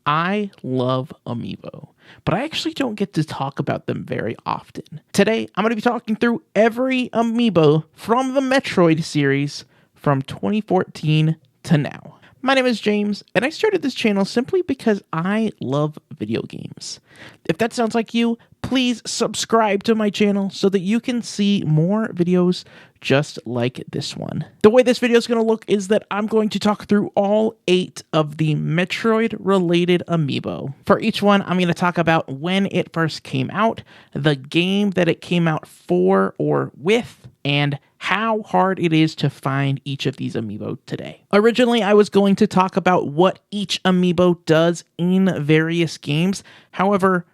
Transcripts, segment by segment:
I love Amiibo, but I actually don't get to talk about them very often. Today, I'm going to be talking through every Amiibo from the Metroid series from 2014 to now. My name is James, and I started this channel simply because I love video games. If that sounds like you, please subscribe to my channel so that you can see more videos just like this one. The way this video is going to look is that I'm going to talk through all 8 of the Metroid-related Amiibo. For each one, I'm going to talk about when it first came out, the game that it came out for or with, and how hard it is to find each of these Amiibo today. Originally, I was going to talk about what each Amiibo does in various games. However,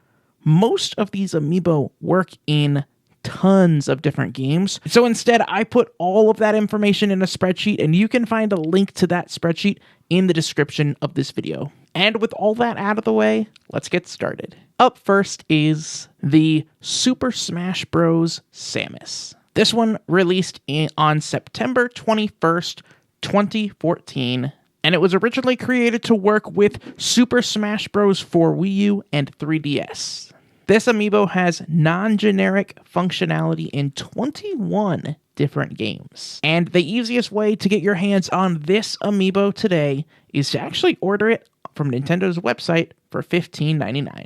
most of these Amiibo work in tons of different games. So instead, I put all of that information in a spreadsheet, and you can find a link to that spreadsheet in the description of this video. And with all that out of the way, let's get started. Up first is the Super Smash Bros. Samus. This one released on September 21st, 2014, and it was originally created to work with Super Smash Bros. For Wii U and 3DS. This Amiibo has non-generic functionality in 21 different games. And the easiest way to get your hands on this Amiibo today is to actually order it from Nintendo's website for $15.99.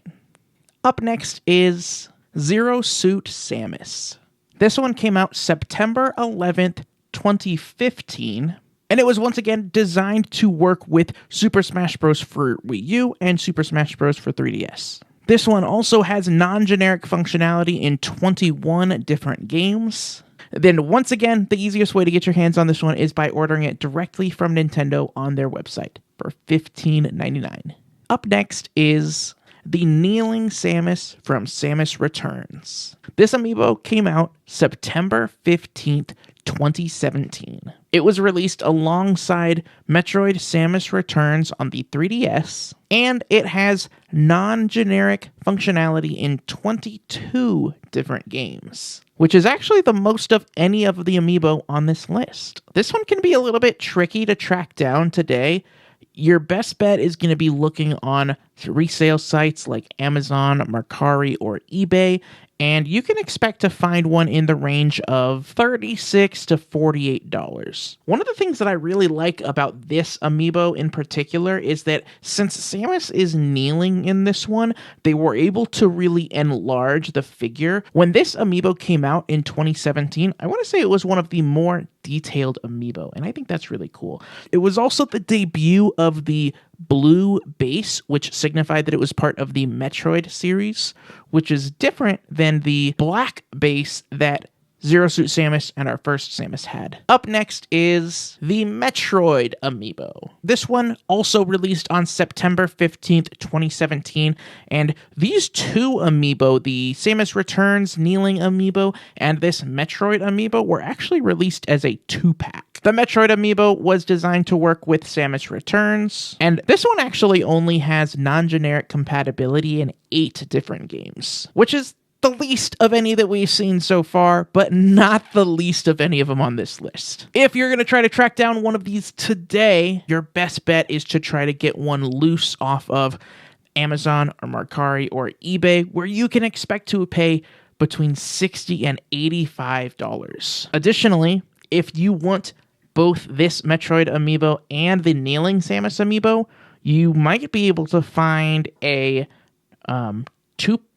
Up next is Zero Suit Samus. This one came out September 11th, 2015, and it was once again designed to work with Super Smash Bros. For Wii U and Super Smash Bros. For 3DS. This one also has non-generic functionality in 21 different games. Then once again, the easiest way to get your hands on this one is by ordering it directly from Nintendo on their website for $15.99. Up next is the Kneeling Samus from Samus Returns. This Amiibo came out September 15th, 2017. It was released alongside Metroid Samus Returns on the 3DS, and it has non-generic functionality in 22 different games, which is actually the most of any of the Amiibo on this list. This one can be a little bit tricky to track down today. Your best bet is going to be looking on resale sites like Amazon, Mercari, or eBay, and you can expect to find one in the range of $36 to $48. One of the things that I really like about this Amiibo in particular is that since Samus is kneeling in this one, they were able to really enlarge the figure. When this Amiibo came out in 2017, I want to say it was one of the more detailed Amiibo, and I think that's really cool. It was also the debut of the blue base, which signified that it was part of the Metroid series, which is different than the black base that Zero Suit Samus and our first Samus had. Up next is the Metroid Amiibo. This one also released on September 15th, 2017, and these two Amiibo, the Samus Returns Kneeling Amiibo and this Metroid Amiibo, were actually released as a 2-pack. The Metroid Amiibo was designed to work with Samus Returns, and this one actually only has non-generic compatibility in 8 different games, which is the least of any that we've seen so far, but not the least of any of them on this list. If you're going to try to track down one of these today, your best bet is to try to get one loose off of Amazon or Mercari or eBay, where you can expect to pay between $60 and $85. Additionally, if you want both this Metroid Amiibo and the Kneeling Samus Amiibo, you might be able to find a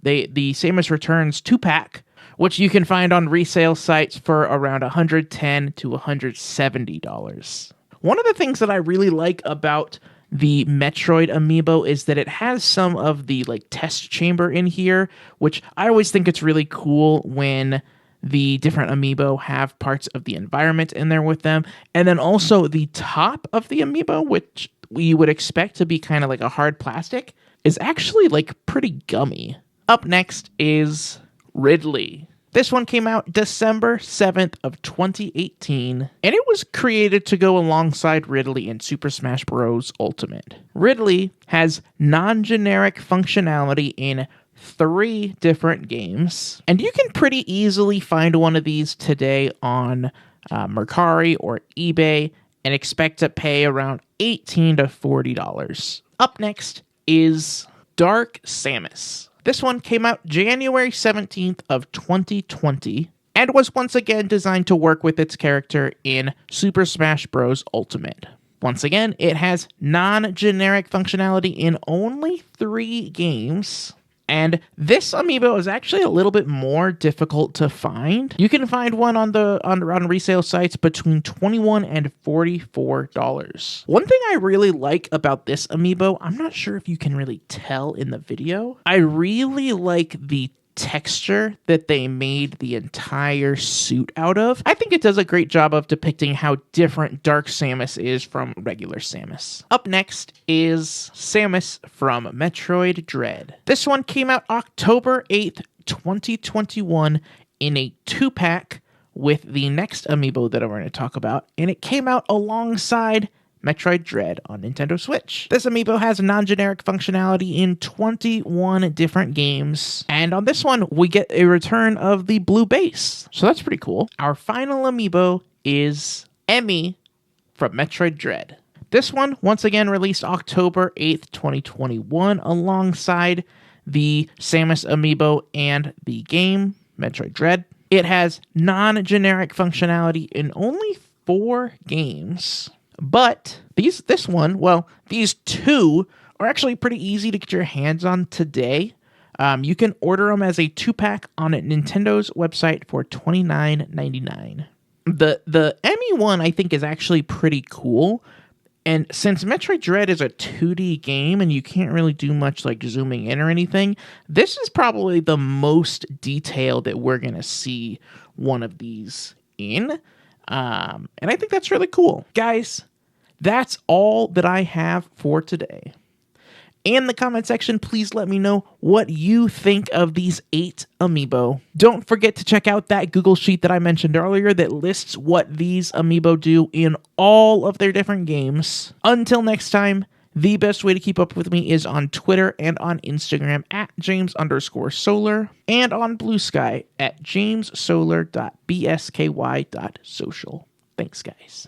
the Samus Returns 2-pack, which you can find on resale sites for around $110 to $170. One of the things that I really like about the Metroid Amiibo is that it has some of the test chamber in here, which I always think it's really cool when the different Amiibo have parts of the environment in there with them. And then also the top of the Amiibo, which we would expect to be kind of like a hard plastic, is actually pretty gummy. Up next is Ridley. This one came out December 7th of 2018, and it was created to go alongside Ridley in Super Smash Bros. Ultimate. Ridley has non-generic functionality in 3 different games, and you can pretty easily find one of these today on Mercari or eBay and expect to pay around $18 to $40. Up next is Dark Samus. This one came out January 17th of 2020 and was once again designed to work with its character in Super Smash Bros. Ultimate. Once again, it has non-generic functionality in only 3 games. And this amiibo is actually a little bit more difficult to find. You can find one on resale sites between $21 and $44. One thing I really like about this amiibo, I'm not sure if you can really tell in the video, I really like the texture that they made the entire suit out of. I think it does a great job of depicting how different Dark Samus is from regular Samus. Up next is Samus from Metroid Dread. This one came out October 8th, 2021 in a 2-pack with the next amiibo that we're going to talk about, and it came out alongside Metroid Dread on Nintendo Switch. This amiibo has non-generic functionality in 21 different games, and on this one, we get a return of the blue base, so that's pretty cool. Our final amiibo is E.M.M.I from Metroid Dread. This one, once again, released October 8th, 2021, alongside the Samus amiibo and the game, Metroid Dread. It has non-generic functionality in only 4 games. But these two are actually pretty easy to get your hands on today. You can order them as a 2-pack on Nintendo's website for $29.99. The E.M.M.I one, I think, is actually pretty cool. And since Metroid Dread is a 2D game and you can't really do much like zooming in or anything, this is probably the most detail that we're going to see one of these in. And I think that's really cool. Guys, that's all that I have for today. In the comment section, please let me know what you think of these 8 amiibo. Don't forget to check out that Google Sheet that I mentioned earlier that lists what these amiibo do in all of their different games. Until next time, the best way to keep up with me is on Twitter and on Instagram at James_Solar and on Blue Sky at jamessolar.bsky.social. Thanks, guys.